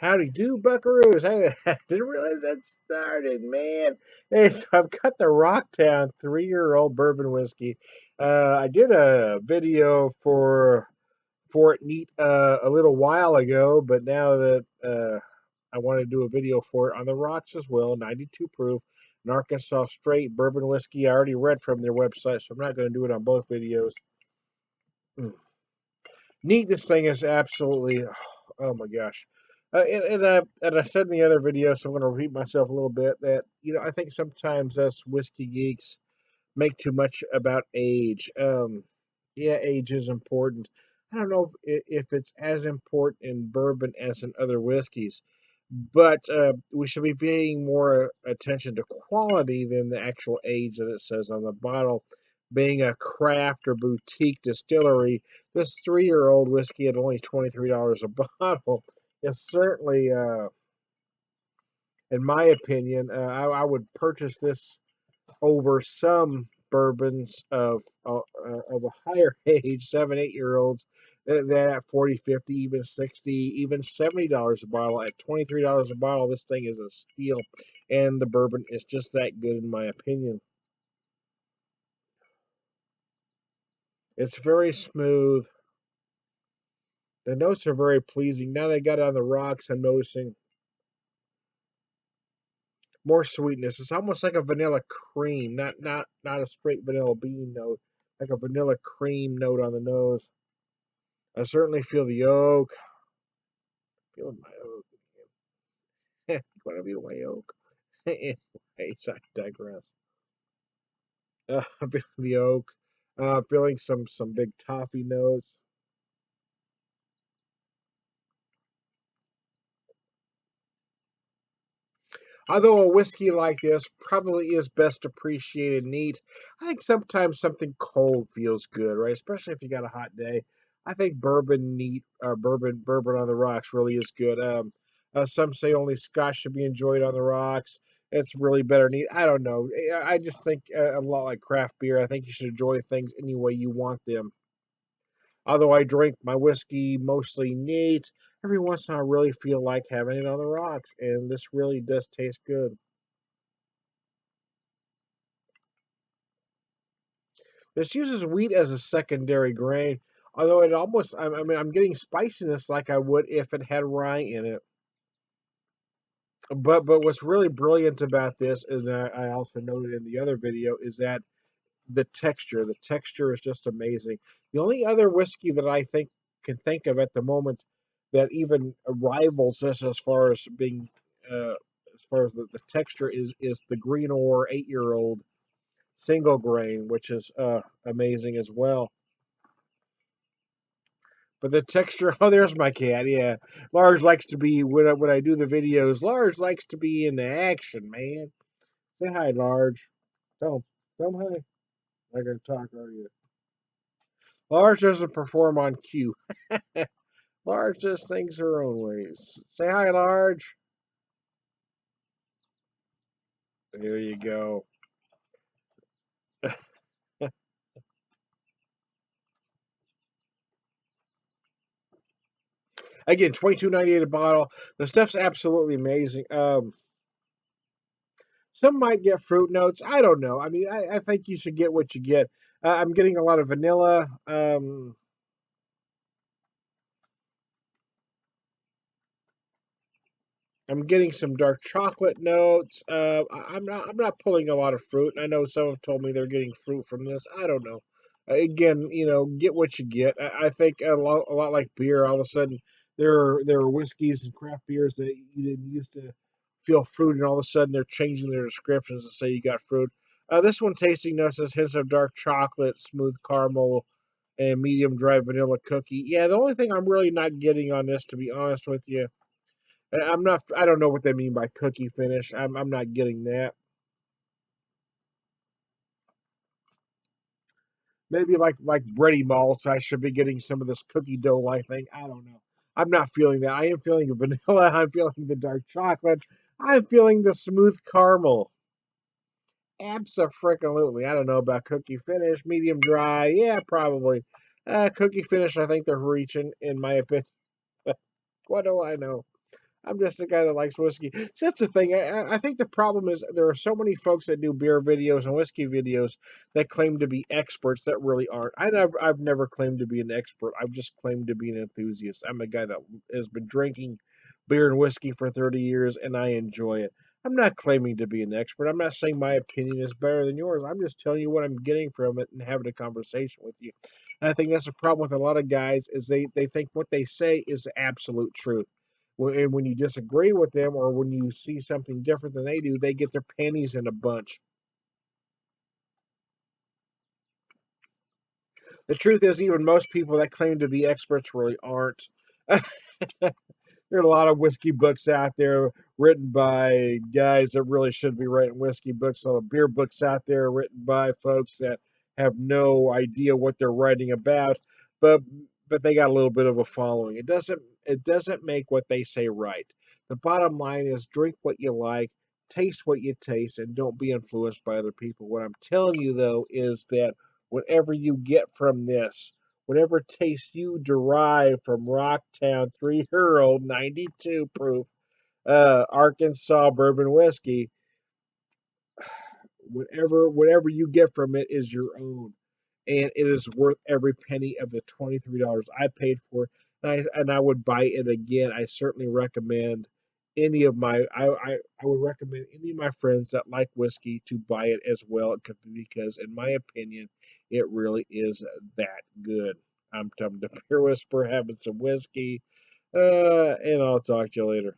Howdy do, buckaroos. Hey, I didn't realize that started, man. Hey, so I've got the Rocktown 3-year-old bourbon whiskey. I did a video for it neat a little while ago, but now that I want to do a video for it on the rocks as well, 92 proof, an Arkansas straight bourbon whiskey. I already read from their website, so I'm not going to do it on both videos. Mm. Neat, this thing is absolutely, oh my gosh. And I said in the other video, so I'm going to repeat myself a little bit, that, I think sometimes us whiskey geeks make too much about age. Yeah, age is important. I don't know if it's as important in bourbon as in other whiskeys, but we should be paying more attention to quality than the actual age that it says on the bottle. Being a craft or boutique distillery, this 3-year-old whiskey at only $23 a bottle is certainly, in my opinion, I would purchase this over some bourbons of a higher age, 7, 8-year-olds, that at 40, 50, even 60, even $70 a bottle. At $23 a bottle, this thing is a steal, and the bourbon is just that good in my opinion. It's very smooth. The notes are very pleasing. Now they got it on the rocks, I'm noticing more sweetness. It's almost like a vanilla cream, not a straight vanilla bean note, like a vanilla cream note on the nose. I certainly feel the oak. Feeling my oak. You want to feel my oak? Anyways, I digress. I'm feeling the oak. Feeling some big toffee notes. Although a whiskey like this probably is best appreciated neat, I think sometimes something cold feels good, right? Especially if you got a hot day. I think bourbon neat, bourbon on the rocks really is good. Some say only Scotch should be enjoyed on the rocks. It's really better neat. I don't know. I just think a lot like craft beer. I think you should enjoy things any way you want them. Although I drink my whiskey mostly neat, every once in a while I really feel like having it on the rocks, and this really does taste good. This uses wheat as a secondary grain, although it almost, I mean, I'm getting spiciness like I would if it had rye in it. But what's really brilliant about this, and I also noted in the other video, is that the texture. The texture is just amazing. The only other whiskey that I think of at the moment that even rivals this as far as being, uh, as far as the texture is the Green Ore 8-year-old single grain, which is amazing as well. But the texture, oh, there's my cat. Yeah, Large likes to be when I do the videos. Large likes to be in the action, man. Say hi, Large. Tell him hi. Not gonna talk, are you? Large doesn't perform on cue. Large does things her own ways. Say hi, Large. There you go. Again, 22.98 a bottle. The stuff's absolutely amazing. Some might get fruit notes. I don't know. I mean, I think you should get what you get. I'm getting a lot of vanilla. I'm getting some dark chocolate notes. I'm not pulling a lot of fruit. I know some have told me they're getting fruit from this. I don't know. Again, get what you get. I think a lot like beer. All of a sudden, there are whiskeys and craft beers that you didn't used to feel fruit, and all of a sudden they're changing their descriptions to say you got fruit. This one tasting notes has hints of dark chocolate, smooth caramel, and medium dry vanilla cookie. Yeah, the only thing I'm really not getting on this, to be honest with you, I'm not. I don't know what they mean by cookie finish. I'm not getting that. Maybe like bready malts. I should be getting some of this cookie dough like thing. I don't know. I'm not feeling that. I am feeling the vanilla. I'm feeling the dark chocolate. I'm feeling the smooth caramel. Absolutely. I don't know about cookie finish. Medium dry. Yeah, probably. Cookie finish. I think they're reaching, in my opinion. What do I know? I'm just a guy that likes whiskey. So that's the thing. I think the problem is there are so many folks that do beer videos and whiskey videos that claim to be experts that really aren't. I've never claimed to be an expert. I've just claimed to be an enthusiast. I'm a guy that has been drinking beer and whiskey for 30 years and I enjoy it. I'm not claiming to be an expert. I'm not saying my opinion is better than yours. I'm just telling you what I'm getting from it and having a conversation with you. And I think that's the problem with a lot of guys is they think what they say is the absolute truth. And when you disagree with them or when you see something different than they do, they get their panties in a bunch. The truth is, even most people that claim to be experts really aren't. There are a lot of whiskey books out there written by guys that really should be writing whiskey books. A lot of beer books out there written by folks that have no idea what they're writing about, but they got a little bit of a following. It doesn't make what they say right. The bottom line is drink what you like, taste what you taste, and don't be influenced by other people. What I'm telling you though is that whatever you get from this, whatever taste you derive from Rocktown 3-year old 92 proof Arkansas bourbon whiskey, whatever you get from it is your own, and it is worth every penny of the $23 I paid for it. And I would buy it again. I certainly recommend any of my I would recommend any of my friends that like whiskey to buy it as well because in my opinion it really is that good. I'm Tom the Beer Whisperer having some whiskey, and I'll talk to you later.